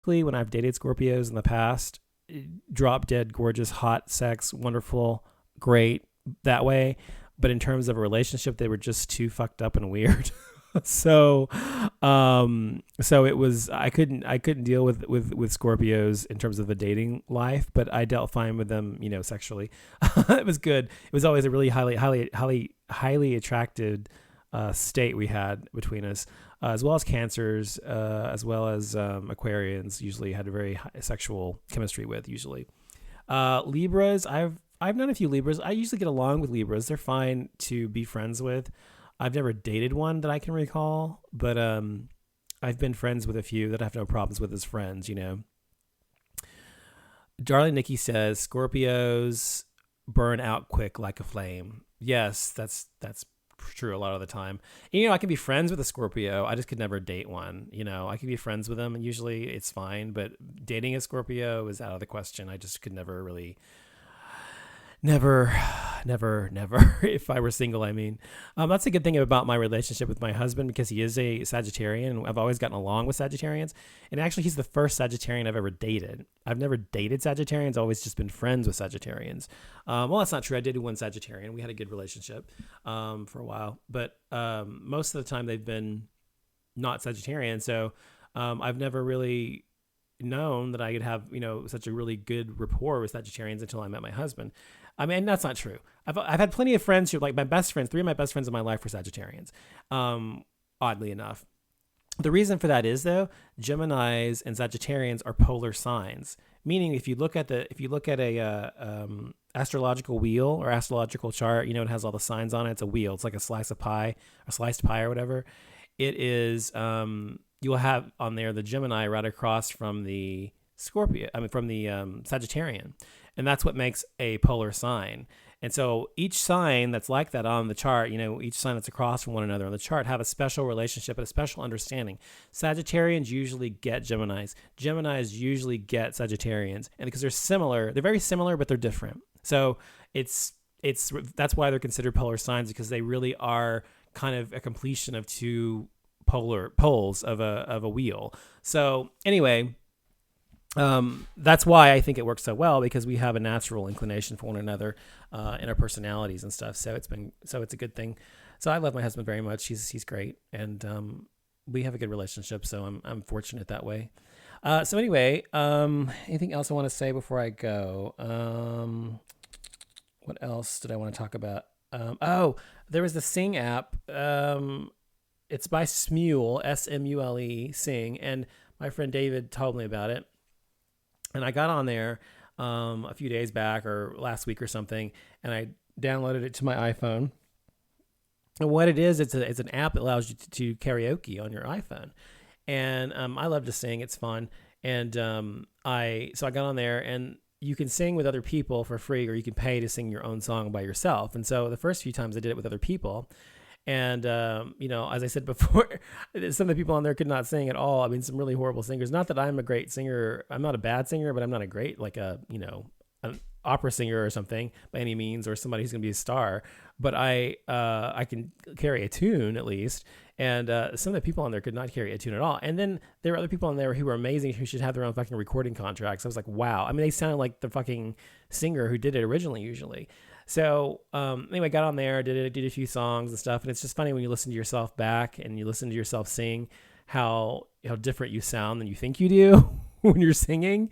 When I've dated Scorpios in the past, drop dead gorgeous, hot, sex, wonderful, great that way. But in terms of a relationship, they were just too fucked up and weird. So it was I couldn't deal with Scorpios in terms of the dating life, but I dealt fine with them, sexually. It was good. It was always a really highly attracted state we had between us, as well as Cancers, as well as Aquarians. Usually had a very high sexual chemistry with. Usually, Libras. I've known a few Libras. I usually get along with Libras. They're fine to be friends with. I've never dated one that I can recall, but I've been friends with a few that I have no problems with as friends. Darling Nikki says Scorpios burn out quick like a flame. Yes, that's true a lot of the time. And, I can be friends with a Scorpio. I just could never date one. I could be friends with them, and usually it's fine. But dating a Scorpio is out of the question. I just could never really. Never. If I were single, I mean. That's a good thing about my relationship with my husband, because he is a Sagittarian, and I've always gotten along with Sagittarians. And actually, he's the first Sagittarian I've ever dated. I've never dated Sagittarians. I've always just been friends with Sagittarians. Well, that's not true. I dated one Sagittarian. We had a good relationship for a while. But most of the time, they've been not Sagittarian. So I've never really known that I could have, such a really good rapport with Sagittarians until I met my husband. I mean, that's not true. I've had plenty of friends who, like my best friends, 3 of my best friends in my life were Sagittarians, oddly enough. The reason for that is, though, Geminis and Sagittarians are polar signs. Meaning, if you look at a astrological wheel or astrological chart, it has all the signs on it. It's a wheel. It's like a sliced pie or whatever. It is. You will have on there the Gemini right across from the from the Sagittarian. And that's what makes a polar sign. And so each sign that's like that on the chart, each sign that's across from one another on the chart have a special relationship and a special understanding. Sagittarians usually get Geminis. Geminis usually get Sagittarians. And because they're very similar, but they're different. So that's why they're considered polar signs, because they really are kind of a completion of two poles of a wheel. So anyway, that's why I think it works so well, because we have a natural inclination for one another in our personalities and stuff. So it's a good thing. So I love my husband very much. He's great, and we have a good relationship. So I'm fortunate that way. So anyway, anything else I want to say before I go? What else did I want to talk about? There was the Sing app. It's by Smule, Smule, Sing, and my friend David told me about it. And I got on there a few days back or last week or something, and I downloaded it to my iPhone. And what it is, it's an app that allows you to karaoke on your iPhone. And I love to sing. It's fun. And I got on there, and you can sing with other people for free, or you can pay to sing your own song by yourself. And so the first few times I did it with other people. And, as I said before, some of the people on there could not sing at all. I mean, some really horrible singers. Not that I'm a great singer. I'm not a bad singer, but I'm not a great, an opera singer or something by any means, or somebody who's going to be a star. But I can carry a tune at least. And some of the people on there could not carry a tune at all. And then there were other people on there who were amazing, who should have their own fucking recording contracts. I was like, wow. I mean, they sounded like the fucking singer who did it originally, usually. So anyway, got on there, did a few songs and stuff, and it's just funny when you listen to yourself back and you listen to yourself sing, how different you sound than you think you do when you're singing.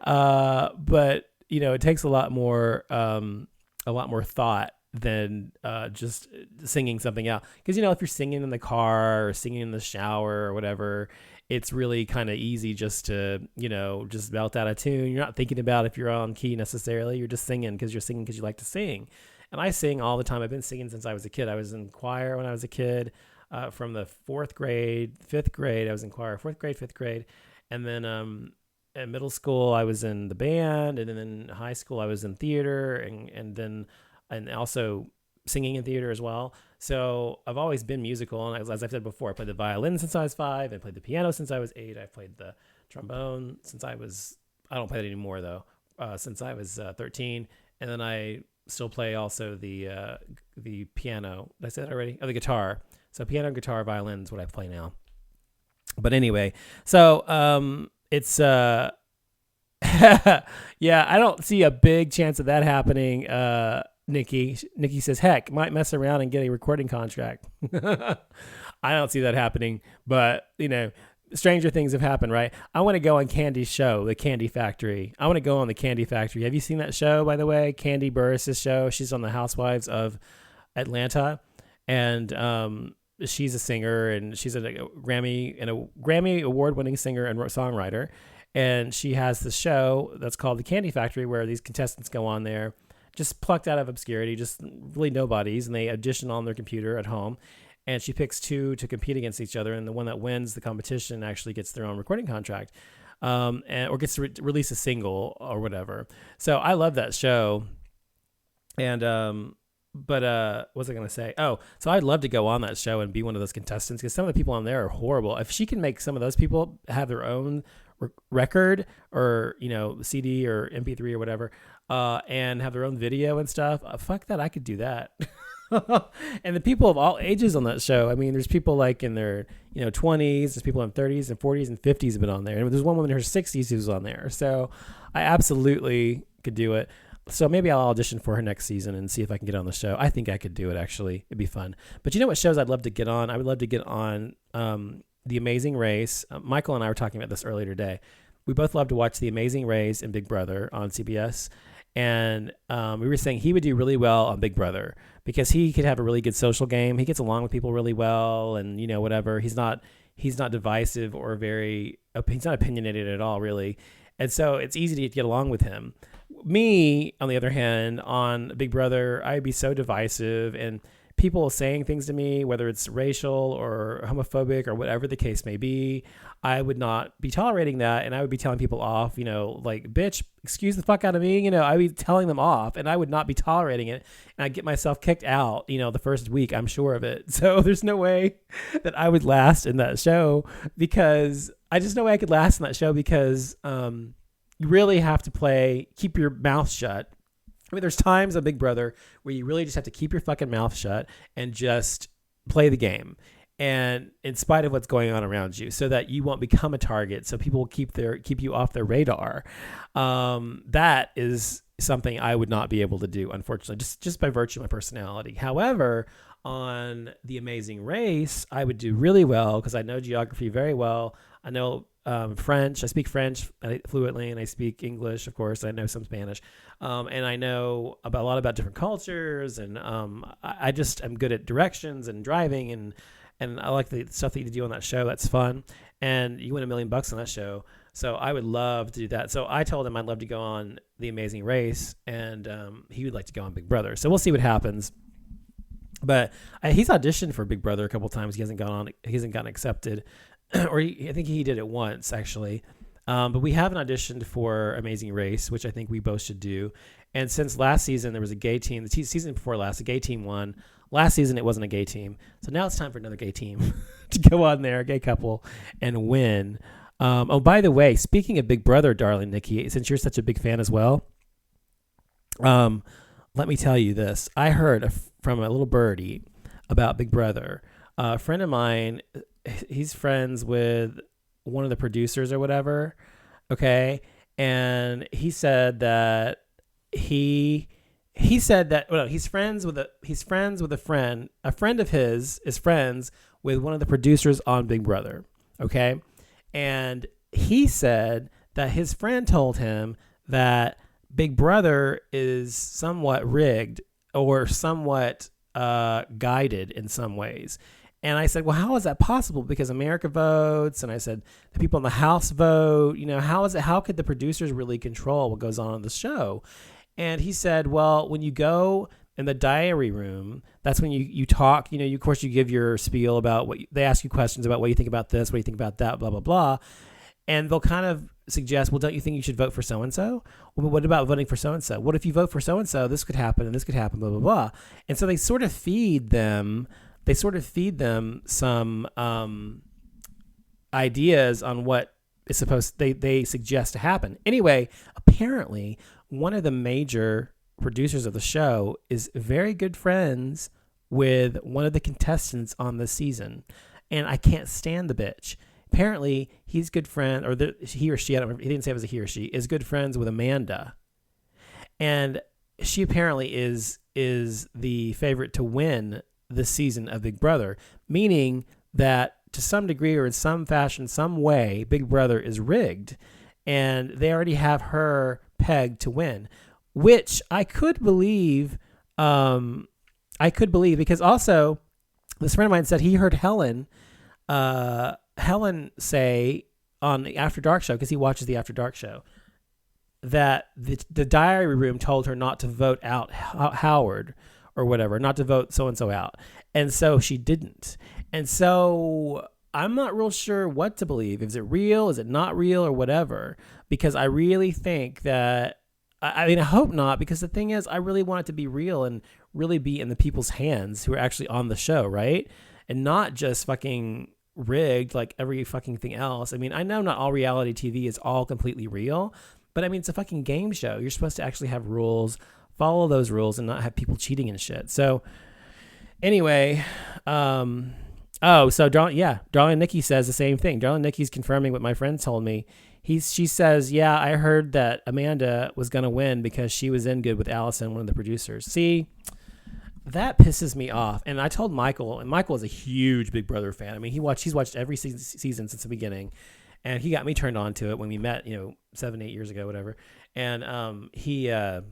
But it takes a lot more thought than just singing something out. Because if you're singing in the car or singing in the shower or whatever, it's really kind of easy just to, just belt out a tune. You're not thinking about if you're on key necessarily. You're just singing because you like to sing. And I sing all the time. I've been singing since I was a kid. I was in choir when I was a kid. From the 4th grade, 5th grade, I was in choir, 4th grade, 5th grade. And then in middle school, I was in the band. And then in high school, I was in theater and also singing in theater as well. So I've always been musical. And as I've said before, I played the violin since I was 5. I played the piano since I was 8. I played the trombone since I don't play it anymore though, since I was 13. And then I still play also the piano. Did I say that already? Oh, the guitar. So piano, guitar, violin is what I play now. But anyway, so it's yeah, I don't see a big chance of that happening. Nikki says, heck, might mess around and get a recording contract. I don't see that happening, but stranger things have happened, right? I want to go on Candy's show, The Candy Factory. I want to go on The Candy Factory. Have you seen that show, by the way? Candy Burris' show. She's on The Housewives of Atlanta, and she's a singer, and she's a Grammy award-winning singer and songwriter. And she has this show that's called The Candy Factory, where these contestants go on there, just plucked out of obscurity, just really nobodies, and they audition on their computer at home. And she picks two to compete against each other, and the one that wins the competition actually gets their own recording contract, or gets to release a single or whatever. So I love that show. And what was I going to say? Oh, so I'd love to go on that show and be one of those contestants, because some of the people on there are horrible. If she can make some of those people have their own record or CD or MP3 or whatever, and have their own video and stuff, fuck that, I could do that. And the people of all ages on that show, I mean, there's people like in their 20s, there's people in 30s and 40s and 50s have been on there, and there's one woman in her 60s who's on there. So I absolutely could do it. So maybe I'll audition for her next season and see if I can get on the show. I think I could do it, actually. It'd be fun. But you know what shows I'd love to get on? I would love to get on The Amazing Race. Michael and I were talking about this earlier today. We both love to watch The Amazing Race and Big Brother on CBS. And we were saying he would do really well on Big Brother because he could have a really good social game. He gets along with people really well, and whatever. He's not divisive or he's not opinionated at all, really. And so it's easy to get along with him. Me, on the other hand, on Big Brother, I'd be so divisive, and people saying things to me, whether it's racial or homophobic or whatever the case may be, I would not be tolerating that, and I would be telling people off, like, bitch, excuse the fuck out of me, I'd be telling them off, and I would not be tolerating it, and I'd get myself kicked out, the first week, I'm sure of it. So there's no way that I would last in that show, because I just no way I could last in that show, because you really have to keep your mouth shut. I mean, there's times on Big Brother where you really just have to keep your fucking mouth shut and just play the game, and in spite of what's going on around you, so that you won't become a target, so people will keep you off their radar. That is something I would not be able to do, unfortunately, just by virtue of my personality. However, on The Amazing Race, I would do really well because I know geography very well. I know French. I speak French fluently, and I speak English, of course. I know some Spanish, and I know a lot about different cultures, and I just am good at directions and driving, and I like the stuff that you do on that show. That's fun, and you win $1 million on that show. So I would love to do that. So I told him I'd love to go on The Amazing Race, and he would like to go on Big Brother. So we'll see what happens. But he's auditioned for Big Brother a couple of times. He hasn't gotten accepted. Or I think he did it once, actually. But we haven't auditioned for Amazing Race, which I think we both should do. And since last season, there was a gay team. The season before last, a gay team won. Last season, it wasn't a gay team. So now it's time for another gay team to go on there, a gay couple, and win. Oh, by the way, speaking of Big Brother, darling Nikki, since you're such a big fan as well, let me tell you this. I heard from a little birdie about Big Brother. A friend of mine, he's friends with one of the producers or whatever, okay? And he said that he's friends with a friend. A friend of his is friends with one of the producers on Big Brother, okay? And he said that his friend told him that Big Brother is somewhat rigged or somewhat guided in some ways. And I said, well, how is that possible? Because America votes. And I said, the people in the House vote. How could the producers really control what goes on in the show? And he said, well, when you go in the diary room, that's when you talk, of course you give your spiel about they ask you questions about what you think about this, what you think about that, blah, blah, blah. And they'll kind of suggest, well, don't you think you should vote for so-and-so? Well, what about voting for so-and-so? What if you vote for so-and-so? This could happen and this could happen, blah, blah, blah. And so they sort of feed them some ideas on what is supposed they suggest to happen. Anyway, apparently one of the major producers of the show is very good friends with one of the contestants on the season. And I can't stand the bitch apparently he's good friend, or he or she, I don't remember, he didn't say it was a he or she, is good friends with Amanda. And she apparently is the favorite to win this season of Big Brother, meaning that to some degree or in some fashion, some way, Big Brother is rigged. And they already have her pegged to win, which I could believe. Because also this friend of mine said he heard Helen say on the After Dark show, because he watches the After Dark show, that the diary room told her not to vote out Howard or whatever, not to vote so-and-so out. And so she didn't. And so I'm not real sure what to believe. Is it real? Is it not real or whatever? Because I really think that, I mean, I hope not, because the thing is, I really want it to be real and really be in the people's hands who are actually on the show, right? And not just fucking rigged like every fucking thing else. I mean, I know not all reality TV is all completely real, but I mean, it's a fucking game show. You're supposed to actually have rules, follow those rules, and not have people cheating and shit. So anyway, so Darling Nikki says the same thing. Darling Nikki's confirming what my friend told me. She says, yeah, I heard that Amanda was going to win because she was in good with Allison, one of the producers. See, that pisses me off. And I told Michael, and Michael is a huge Big Brother fan. I mean, he's watched every season since the beginning, and he got me turned on to it when we met, 7-8 years ago, whatever. And he loves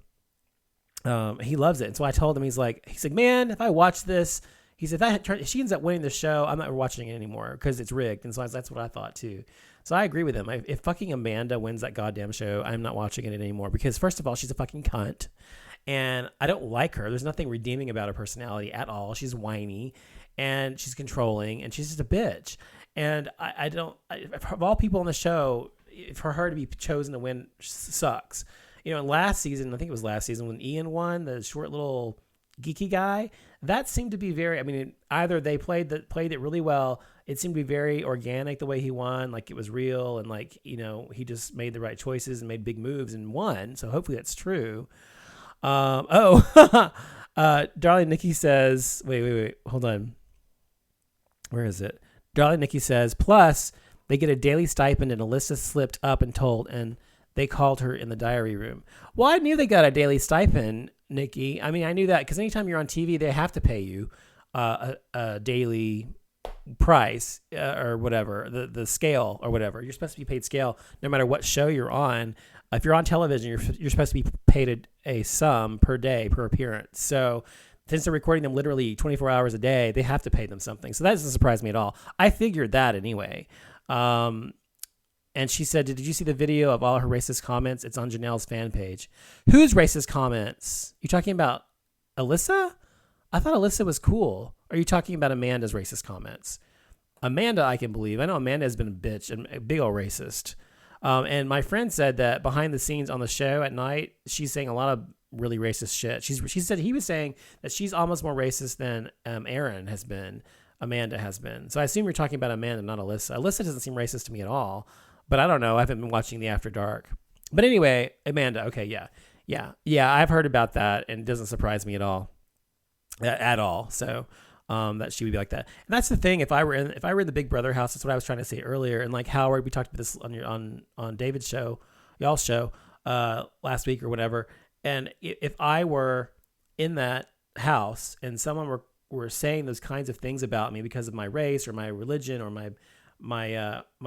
it. And so I told him, he's like, man, if I watch this, he said, if she ends up winning the show, I'm not watching it anymore because it's rigged. And so that's what I thought too. So I agree with him. If fucking Amanda wins that goddamn show, I'm not watching it anymore because, first of all, she's a fucking cunt. And I don't like her. There's nothing redeeming about her personality at all. She's whiny and she's controlling and she's just a bitch. And of all people on the show, for her to be chosen to win sucks. Last season, I think it was last season when Ian won, the short little geeky guy, that seemed to be either they played it really well. It seemed to be very organic the way he won, like it was real, and he just made the right choices and made big moves and won. So hopefully that's true. Darling Nikki says, wait, hold on. Where is it? Darling Nikki says, plus they get a daily stipend, and Alyssa slipped up and told, and they called her in the diary room. Well, I knew they got a daily stipend, Nikki. I mean, I knew that because anytime you're on TV, they have to pay you a daily price or whatever, the scale or whatever. You're supposed to be paid scale no matter what show you're on. If you're on television, you're supposed to be paid a sum per day, per appearance. So since they're recording them literally 24 hours a day, they have to pay them something. So that doesn't surprise me at all. I figured that anyway. And she said, did you see the video of all her racist comments? It's on Janelle's fan page. Whose racist comments? You talking about Alyssa? I thought Alyssa was cool. Are you talking about Amanda's racist comments? Amanda, I can believe. I know Amanda has been a bitch and a big old racist. And my friend said that behind the scenes on the show at night, she's saying a lot of really racist shit. She said he was saying that she's almost more racist than Aaron has been, Amanda has been. So I assume you're talking about Amanda, not Alyssa. Alyssa doesn't seem racist to me at all. But I don't know. I haven't been watching the After Dark. But anyway, Amanda. Okay, yeah. I've heard about that, and it doesn't surprise me at all. So that she would be like that. And that's the thing. If I were in the Big Brother house, that's what I was trying to say earlier. And like Howard, we talked about this on David's show, y'all's show, last week or whatever. And if I were in that house and someone were saying those kinds of things about me because of my race or my religion or my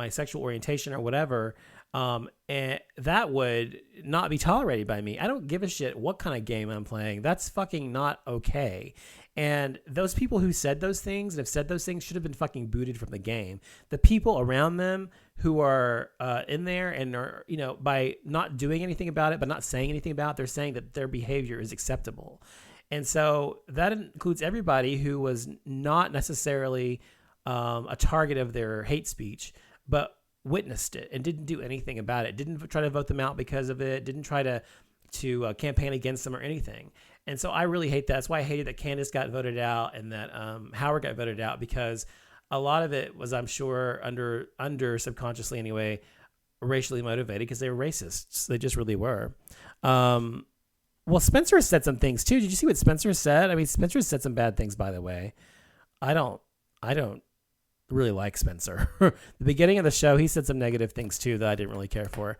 sexual orientation or whatever, and that would not be tolerated by me. I don't give a shit what kind of game I'm playing. That's fucking not okay. And those people who said those things and have said those things should have been fucking booted from the game. The people around them who are in there and are, by not doing anything about it, but not saying anything about it, they're saying that their behavior is acceptable. And so that includes everybody who was not necessarily a target of their hate speech, but witnessed it and didn't do anything about it. Didn't try to vote them out because of it. Didn't try to campaign against them or anything. And so I really hate that. That's why I hated that Candace got voted out and that Howard got voted out, because a lot of it was, I'm sure, under subconsciously anyway, racially motivated because they were racists. They just really were. Well, Spencer said some things too. Did you see what Spencer said? I mean, Spencer said some bad things, by the way. I don't really like Spencer. The beginning of the show, he said some negative things too that I didn't really care for.